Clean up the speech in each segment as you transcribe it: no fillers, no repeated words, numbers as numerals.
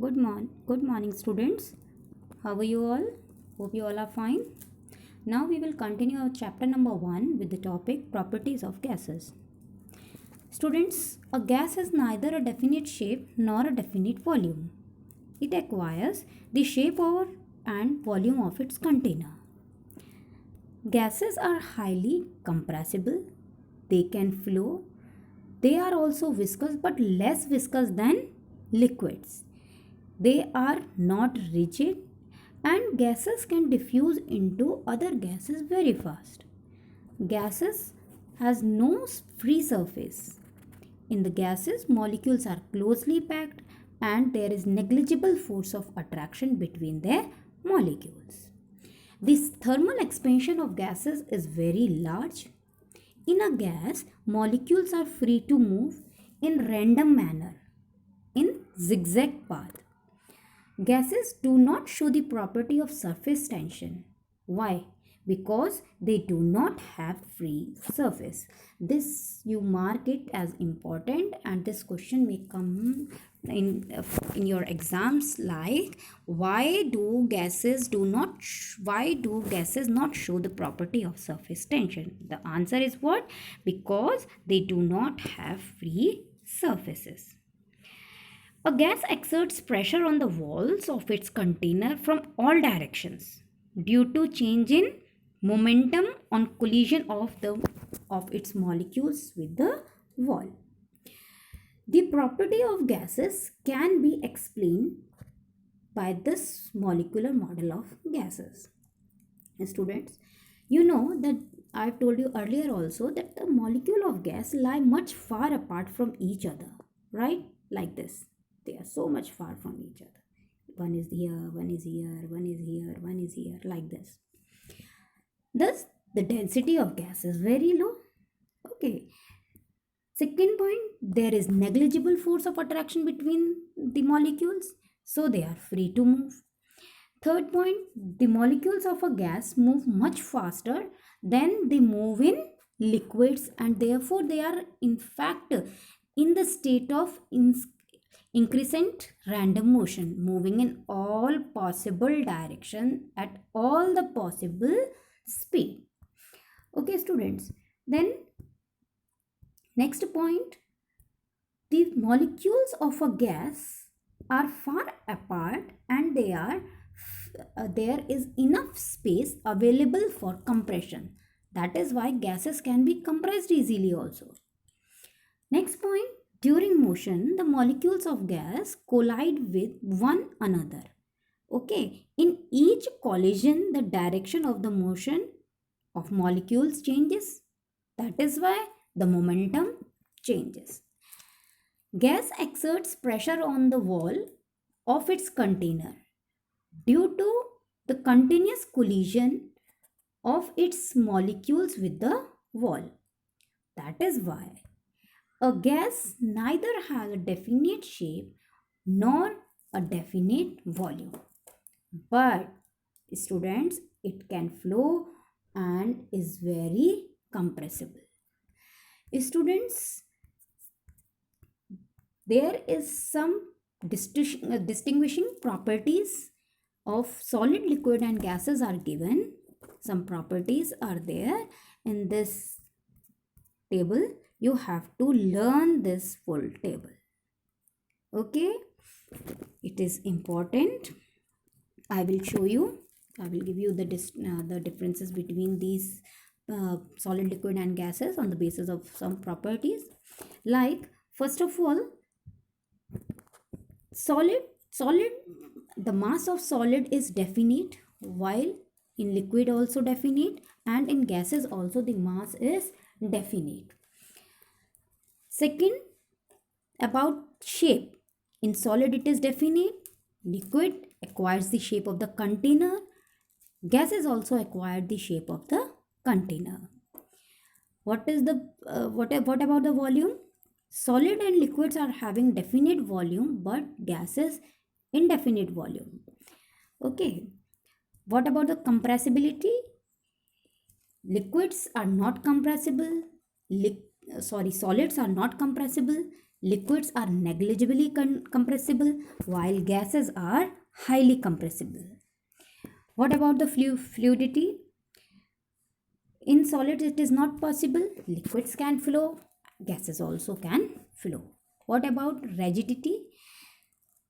Good morning, students. How are you all? Hope you all are fine. Now we will continue our chapter number 1 with the topic properties of gases. Students, a gas has neither a definite shape nor a definite volume. It acquires the shape or and volume of its container. Gases are highly compressible. They can flow. They are also viscous but less viscous than liquids. They are not rigid and gases can diffuse into other gases very fast. Gases has no free surface. In the gases, molecules are closely packed and there is negligible force of attraction between their molecules. This thermal expansion of gases is very large. In a gas, molecules are free to move in random manner in zigzag path. Gases do not show the property of surface tension. Why? Because they do not have free surface. This you mark it as important, and this question may come in your exams like why do gases not show the property of surface tension? The answer is what? Because they do not have free surfaces. A gas exerts pressure on the walls of its container from all directions due to change in momentum on collision of its molecules with the wall. The property of gases can be explained by this molecular model of gases. Students, you know that I've told you earlier also that the molecule of gas lie much far apart from each other, right? Like this. They are so much far from each other. One is here, one is here, one is here, one is here, like this. Thus, the density of gas is very low. Okay. Second point, there is negligible force of attraction between the molecules, so they are free to move. Third point, the molecules of a gas move much faster than they move in liquids, and therefore they are in fact in the state of increasant random motion, moving in all possible direction at all the possible speed. Okay, students. Then next point, the molecules of a gas are far apart and there is enough space available for compression. That is why gases can be compressed easily also. Next point, during motion, the molecules of gas collide with one another. Okay, in each collision, the direction of the motion of molecules changes. That is why the momentum changes. Gas exerts pressure on the wall of its container due to the continuous collision of its molecules with the wall. That is why a gas neither has a definite shape nor a definite volume. But students, it can flow and is very compressible. Students, there is some distinguishing properties of solid, liquid and gases are given. Some properties are there in this table. You have to learn this full table. Okay, it is important. I will show you. I will give you the differences between these solid, liquid and gases on the basis of some properties. Like, first of all, solid, the mass of solid is definite, while in liquid also definite, and in gases also the mass is definite. Second, about shape. In solid it is definite. Liquid acquires the shape of the container. Gases also acquire the shape of the container. What is the what about the volume? Solid and liquids are having definite volume, but gases indefinite volume. Okay. What about the compressibility? Liquids are not compressible. Solids are not compressible. Liquids are negligibly compressible while gases are highly compressible. What about the fluidity? In solids, it is not possible. Liquids can flow, gases also can flow. What about rigidity?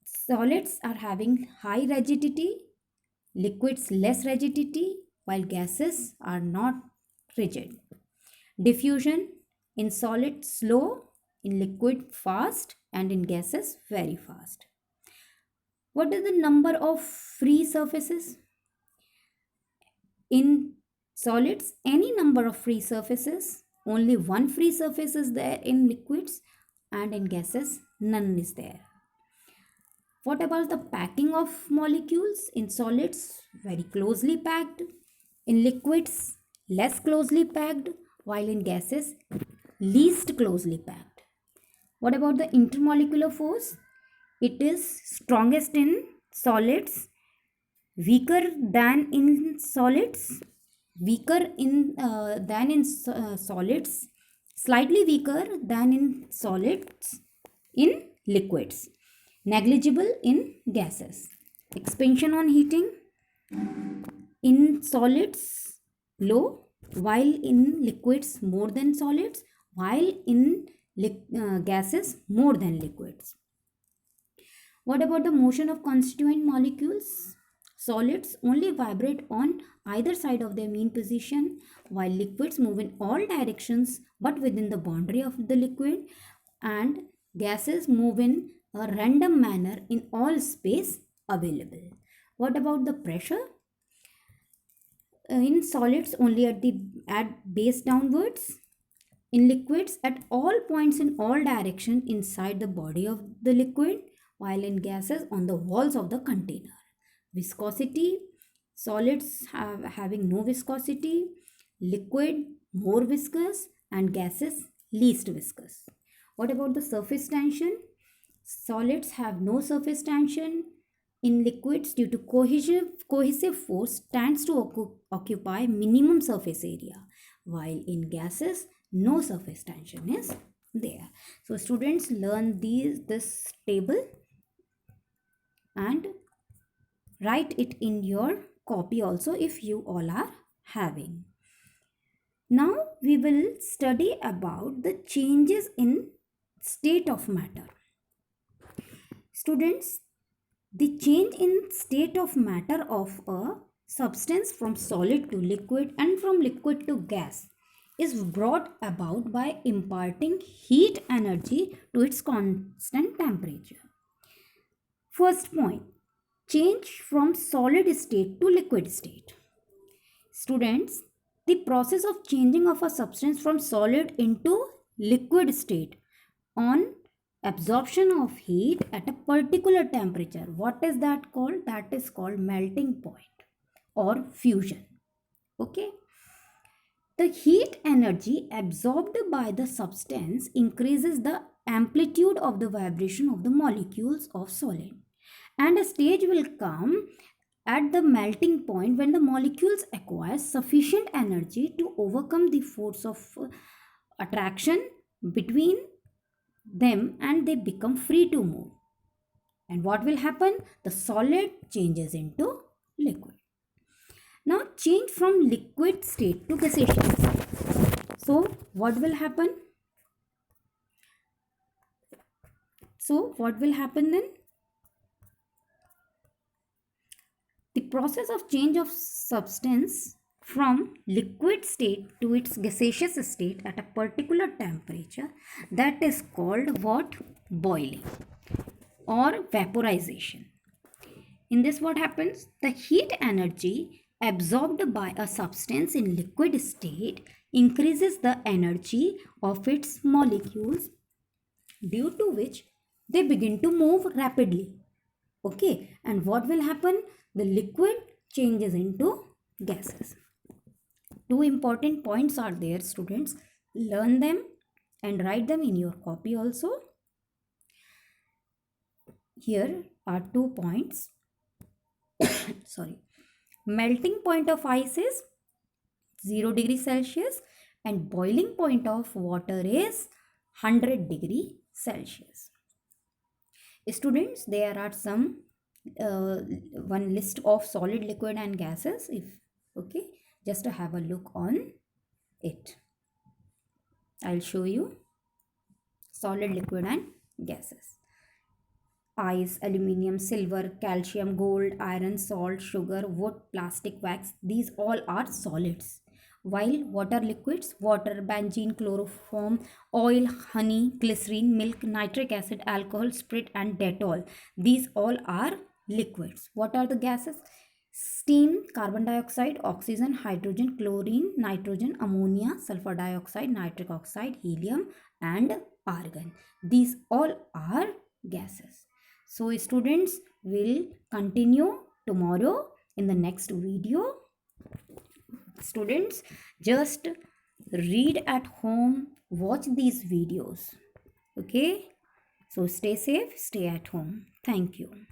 Solids are having high rigidity, liquids less rigidity, while gases are not rigid. Diffusion: in solid slow, in liquid fast, and in gases very fast. What is the number of free surfaces? In solids, any number of free surfaces. Only one free surface is there in liquids, and in gases, none is there. What about the packing of molecules? In solids, very closely packed. In liquids, less closely packed, while in gases, least closely packed. What about the intermolecular force? It is strongest in solids, weaker than in solids, solids, slightly weaker than in solids in liquids, negligible in gases. Expansion on heating: in solids low, while in liquids more than solids, while in gases more than liquids. What about the motion of constituent molecules? Solids only vibrate on either side of their mean position, while liquids move in all directions but within the boundary of the liquid, and gases move in a random manner in all space available. What about the pressure? In solids only at base downwards, in liquids at all points in all direction inside the body of the liquid, while in gases on the walls of the container. Viscosity: solids having no viscosity, liquid more viscous, and gases least viscous. What about the surface tension? Solids have no surface tension. In liquids, due to cohesive force, tends to occupy minimum surface area, while in gases, no surface tension is there. So students, learn this table and write it in your copy also if you all are having. Now we will study about the changes in state of matter. Students, the change in state of matter of a substance from solid to liquid and from liquid to gas is brought about by imparting heat energy to its constant temperature. First point, change from solid state to liquid state. Students, the process of changing of a substance from solid into liquid state on absorption of heat at a particular temperature. What is that called? That is called melting point or fusion. Okay. The heat energy absorbed by the substance increases the amplitude of the vibration of the molecules of solid, and a stage will come at the melting point when the molecules acquire sufficient energy to overcome the force of attraction between them and they become free to move. And what will happen? The solid changes into liquid. Now change from liquid state to gaseous state. So what will happen? Then? The process of change of substance from liquid state to its gaseous state at a particular temperature, that is called what? Boiling or vaporization. In this, what happens? The heat energy absorbed by a substance in liquid state increases the energy of its molecules, due to which they begin to move rapidly. Okay, and what will happen? The liquid changes into gases. Two important points are there, students. Learn them and write them in your copy also. Here are 2 points. Sorry. Melting point of ice is 0 degree Celsius and boiling point of water is 100 degree Celsius. Students, there are some one list of solid, liquid and gases. If okay, just to have a look on it. I'll show you solid, liquid and gases. Ice, aluminium, silver, calcium, gold, iron, salt, sugar, wood, plastic, wax, these all are solids. While water liquids, water, benzene, chloroform, oil, honey, glycerine, milk, nitric acid, alcohol, spirit and Dettol, these all are liquids. What are the gases? Steam, carbon dioxide, oxygen, hydrogen, chlorine, nitrogen, ammonia, sulfur dioxide, nitric oxide, helium and argon. These all are gases. So students, will continue tomorrow in the next video. Students, just read at home, watch these videos. Okay, so stay safe, stay at home. Thank you.